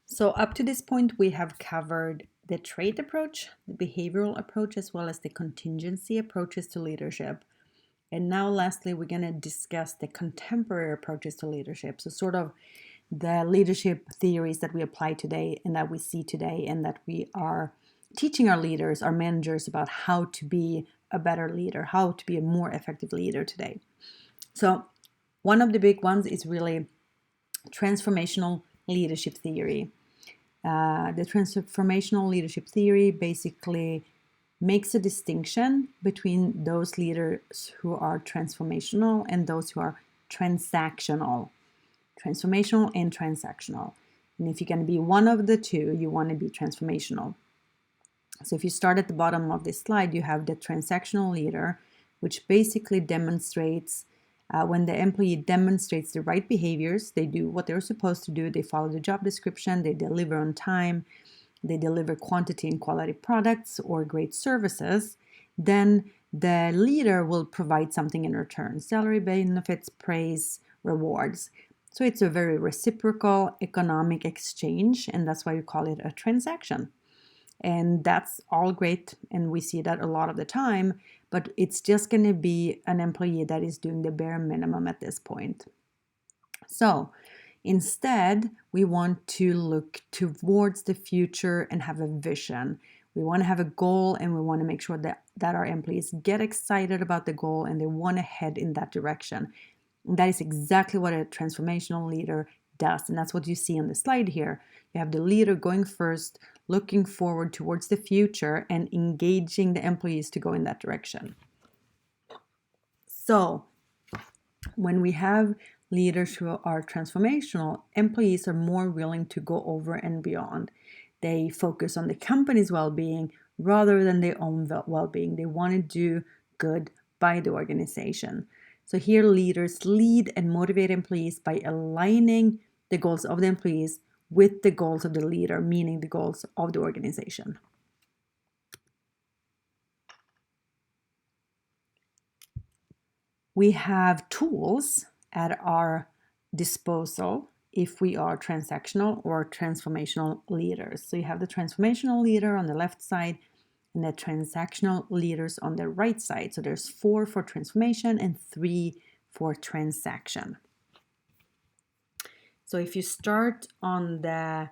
So up to this point, we have covered the trait approach, the behavioral approach, as well as the contingency approaches to leadership. And now lastly, we're going to discuss the contemporary approaches to leadership. So sort of the leadership theories that we apply today and that we see today and that we are teaching our leaders, our managers about how to be a better leader, how to be a more effective leader today. So one of the big ones is really transformational leadership theory. The transformational leadership theory basically makes a distinction between those leaders who are transformational and those who are transactional. Transformational and transactional. And if you're going to be one of the two, you want to be transformational. So if you start at the bottom of this slide, you have the transactional leader, which basically demonstrates when the employee demonstrates the right behaviors, they do what they're supposed to do, they follow the job description, they deliver on time, they deliver quantity and quality products or great services, then the leader will provide something in return: salary, benefits, praise, rewards. So it's a very reciprocal economic exchange, and that's why we call it a transaction. And that's all great, and we see that a lot of the time, but it's just going to be an employee that is doing the bare minimum at this point. So instead, we want to look towards the future and have a vision. We want to have a goal, and we want to make sure that our employees get excited about the goal and they want to head in that direction. And that is exactly what a transformational leader does. And that's what you see on the slide here. You have the leader going first, looking forward towards the future and engaging the employees to go in that direction. So when we have leaders who are transformational, employees are more willing to go over and beyond. They focus on the company's well-being rather than their own well-being. They want to do good by the organization. So here leaders lead and motivate employees by aligning the goals of the employees with the goals of the leader, meaning the goals of the organization. We have tools at our disposal if we are transactional or transformational leaders. So you have the transformational leader on the left side and the transactional leaders on the right side. So there's 4 for transformation and 3 for transaction. So if you start on the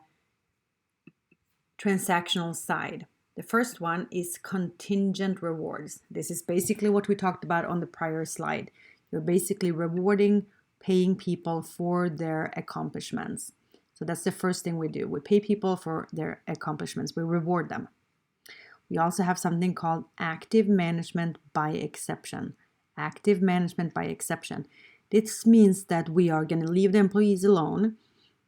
transactional side, the first one is contingent rewards. This is basically what we talked about on the prior slide. You're basically rewarding, paying people for their accomplishments. So that's the first thing we do. We pay people for their accomplishments. We reward them. We also have something called active management by exception. Active management by exception. This means that we are going to leave the employees alone.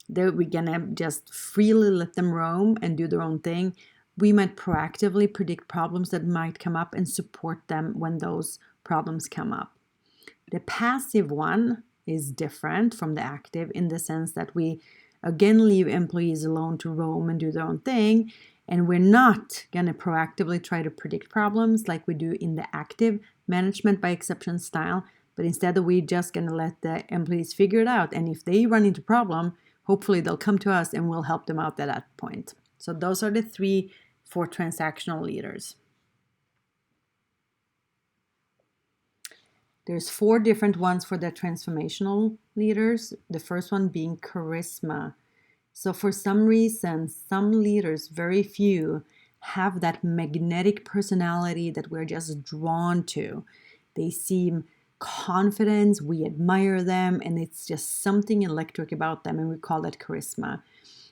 We're going to just freely let them roam and do their own thing. We might proactively predict problems that might come up and support them when those problems come up. The passive one is different from the active in the sense that we again leave employees alone to roam and do their own thing, and we're not going to proactively try to predict problems like we do in the active management by exception style, but instead we're just going to let the employees figure it out, and if they run into a problem, hopefully they'll come to us and we'll help them out at that point. So those are the 3 for transactional leaders. There's 4 different ones for the transformational leaders. The first one being charisma. So for some reason, some leaders, very few, have that magnetic personality that we're just drawn to. They seem confident, we admire them, and it's just something electric about them, and we call that charisma.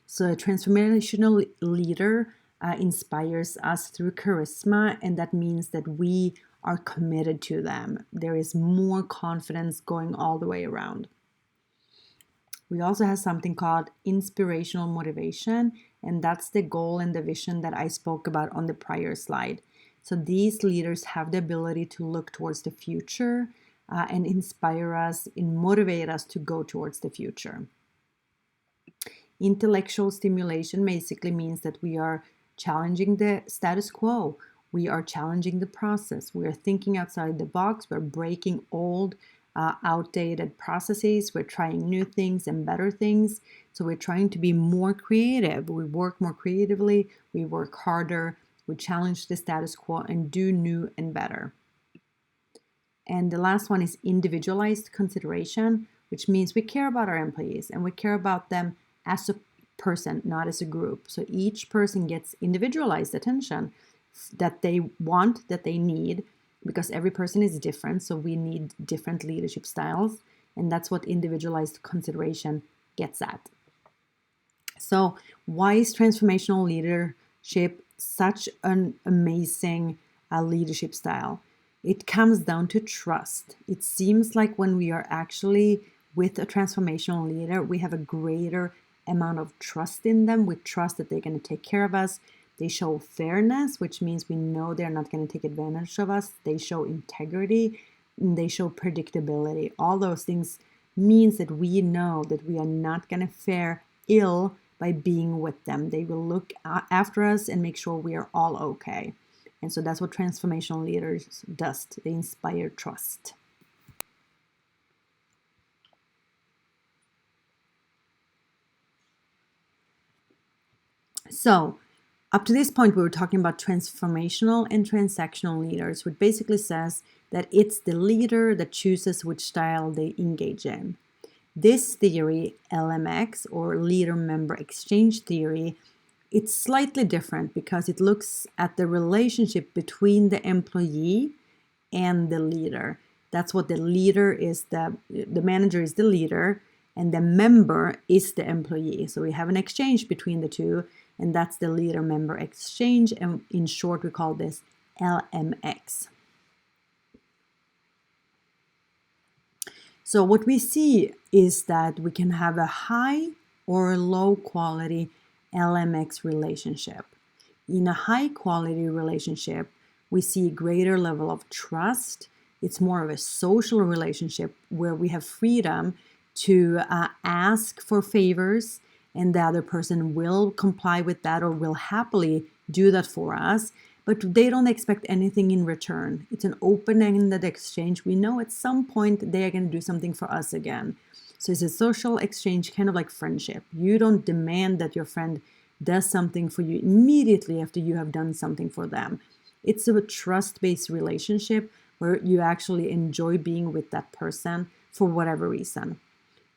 So a transformational leader inspires us through charisma, and that means that we are committed to them. There is more confidence going all the way around. We also have something called inspirational motivation, and that's the goal and the vision that I spoke about on the prior slide. So these leaders have the ability to look towards the future and inspire us and motivate us to go towards the future. Intellectual stimulation basically means that we are challenging the status quo. We are challenging the process. We are thinking outside the box. We're breaking old outdated processes. We're trying new things and better things. So we're trying to be more creative. We work more creatively, we work harder, we challenge the status quo and do new and better. And the last one is individualized consideration, which means we care about our employees and we care about them as a person, not as a group. So each person gets individualized attention that they want, that they need, because every person is different. So we need different leadership styles. And that's what individualized consideration gets at. So why is transformational leadership such an amazing leadership style? It comes down to trust. It seems like when we are actually with a transformational leader, we have a greater amount of trust in them. We trust that they're going to take care of us. They show fairness, which means we know they're not going to take advantage of us. They show integrity, and they show predictability. All those things means that we know that we are not going to fare ill by being with them. They will look after us and make sure we are all okay. And so that's what transformational leaders does. They inspire trust. So up to this point, we were talking about transformational and transactional leaders, which basically says that it's the leader that chooses which style they engage in. This theory, LMX, or Leader Member Exchange theory, it's slightly different because it looks at the relationship between the employee and the leader. That's what the leader is, the manager is the leader, and the member is the employee. So we have an exchange between the two, and that's the leader member exchange. And in short, we call this LMX. So what we see is that we can have a high or a low quality LMX relationship. In a high quality relationship, we see a greater level of trust. It's more of a social relationship where we have freedom to ask for favors, and the other person will comply with that or will happily do that for us. But they don't expect anything in return. It's an open-ended exchange. We know at some point they are going to do something for us again. So it's a social exchange, kind of like friendship. You don't demand that your friend does something for you immediately after you have done something for them. It's a trust-based relationship where you actually enjoy being with that person for whatever reason.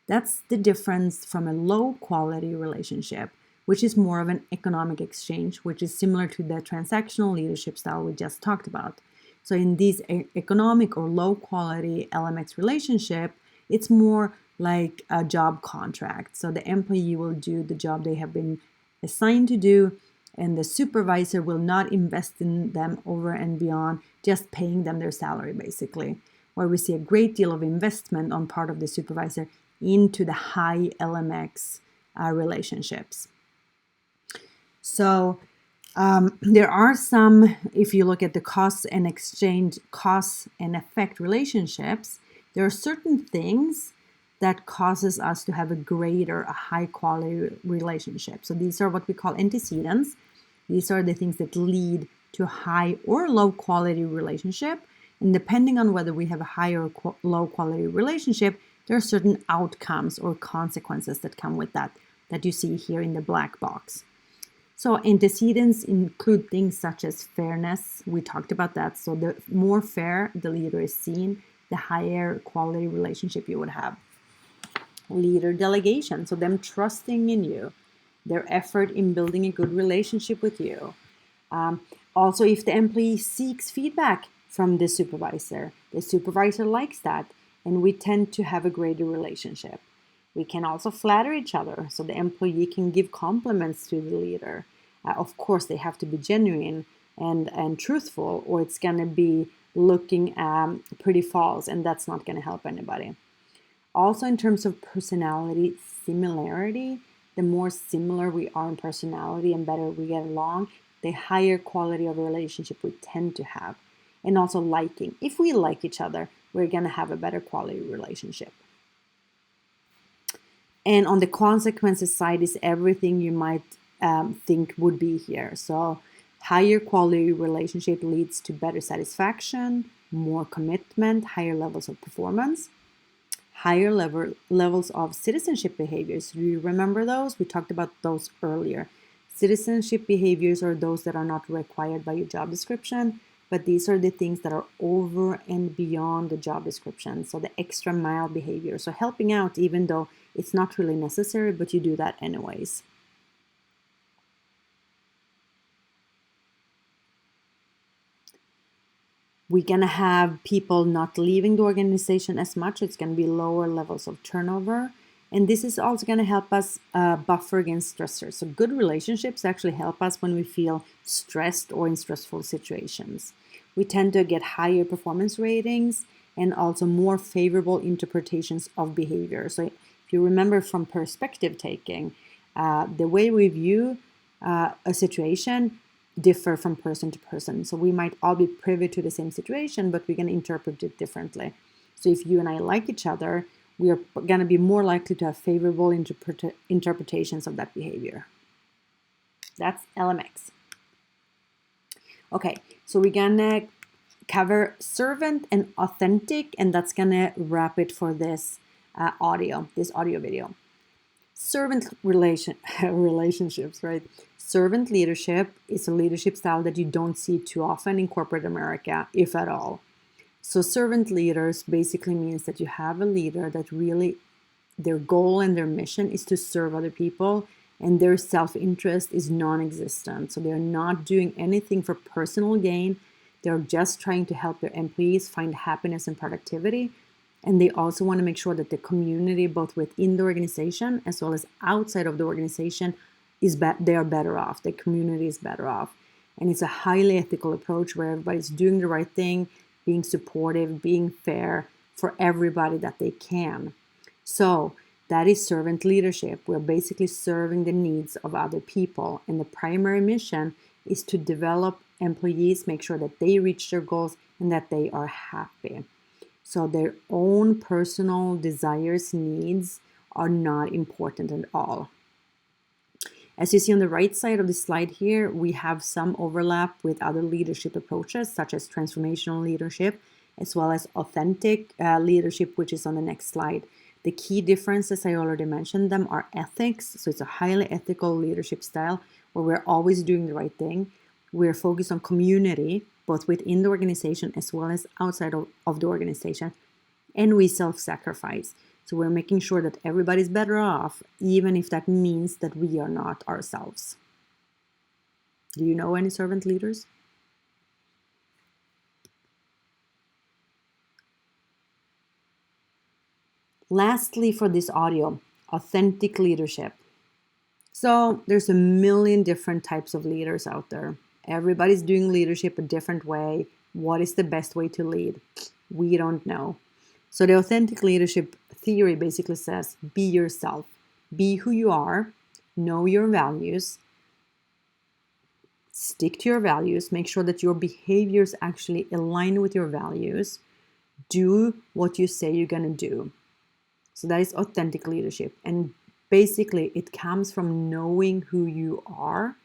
That's the difference from a low-quality relationship, which is more of an economic exchange, which is similar to the transactional leadership style we just talked about. So in these economic or low quality LMX relationship, it's more like a job contract. So the employee will do the job they have been assigned to do, and the supervisor will not invest in them over and beyond just paying them their salary, basically. Where we see a great deal of investment on part of the supervisor into the high LMX relationships. So there are some, if you look at the cost and effect relationships, there are certain things that causes us to have a high quality relationship. So these are what we call antecedents. These are the things that lead to a high or low quality relationship. And depending on whether we have a high or low quality relationship, there are certain outcomes or consequences that come with that you see here in the black box. So antecedents include things such as fairness. We talked about that. So the more fair the leader is seen, the higher quality relationship you would have. Leader delegation, so them trusting in you, their effort in building a good relationship with you. Also, if the employee seeks feedback from the supervisor likes that, and we tend to have a greater relationship. We can also flatter each other, so the employee can give compliments to the leader. Of course, they have to be genuine and truthful, or it's going to be looking pretty false, and that's not going to help anybody. Also, in terms of personality similarity, the more similar we are in personality and better we get along, the higher quality of relationship we tend to have. And also liking. If we like each other, we're going to have a better quality relationship. And on the consequences side is everything you might think would be here. So higher quality relationship leads to better satisfaction, more commitment, higher levels of performance. higher levels of citizenship behaviors. Do you remember those? We talked about those earlier. Citizenship behaviors are those that are not required by your job description, but these are the things that are over and beyond the job description. So the extra mile behavior. So helping out even though it's not really necessary, but you do that anyways. We're going to have people not leaving the organization as much. It's going to be lower levels of turnover. And this is also going to help us buffer against stressors. So good relationships actually help us when we feel stressed or in stressful situations. We tend to get higher performance ratings and also more favorable interpretations of behavior. So if you remember from perspective taking, the way we view a situation differ from person to person. So we might all be privy to the same situation, but we can interpret it differently. So if you and I like each other, we are going to be more likely to have favorable interpretations of that behavior. That's LMX. Okay, so we're going to cover servant and authentic, and that's going to wrap it for this audio video. Servant relationships, right? Servant leadership is a leadership style that you don't see too often in corporate America, if at all. So servant leaders basically means that you have a leader that really, their goal and their mission is to serve other people, and their self-interest is non-existent. So they're not doing anything for personal gain. They're just trying to help their employees find happiness and productivity. And they also want to make sure that the community, both within the organization as well as outside of the organization, they are better off. The community is better off. And it's a highly ethical approach where everybody's doing the right thing, being supportive, being fair for everybody that they can. So that is servant leadership. We're basically serving the needs of other people. And the primary mission is to develop employees, make sure that they reach their goals and that they are happy. So their own personal desires, needs are not important at all. As you see on the right side of the slide here, we have some overlap with other leadership approaches, such as transformational leadership, as well as authentic leadership, which is on the next slide. The key differences, I already mentioned them, are ethics. So it's a highly ethical leadership style where we're always doing the right thing. We're focused on community, both within the organization as well as outside of the organization. And we self-sacrifice. So we're making sure that everybody's better off, even if that means that we are not ourselves. Do you know any servant leaders? Lastly, for this audio, authentic leadership. So there's a million different types of leaders out there. Everybody's doing leadership a different way. What is the best way to lead? We don't know. So the authentic leadership theory basically says, be yourself, be who you are, know your values, stick to your values, make sure that your behaviors actually align with your values, do what you say you're going to do. So that is authentic leadership. And basically it comes from knowing who you are.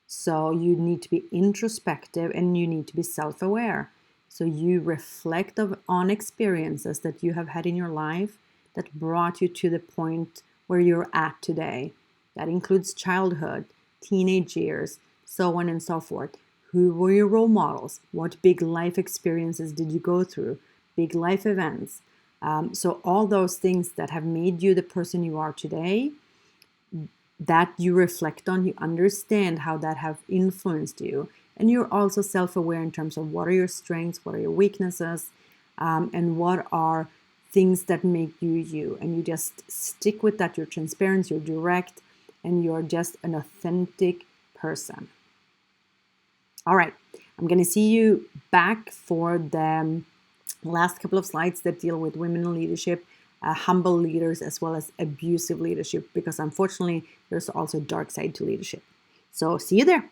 So you need to be introspective and you need to be self-aware. So you reflect on experiences that you have had in your life that brought you to the point where you're at today. That includes childhood, teenage years, so on and so forth. Who were your role models? What big life experiences did you go through? Big life events. So all those things that have made you the person you are today, that you reflect on, you understand how that have influenced you. And you're also self-aware in terms of what are your strengths, what are your weaknesses, and what are things that make you you. And you just stick with that. You're transparent, you're direct, and you're just an authentic person. All right, I'm going to see you back for the last couple of slides that deal with women in leadership, humble leaders, as well as abusive leadership, because unfortunately, there's also a dark side to leadership. So see you there.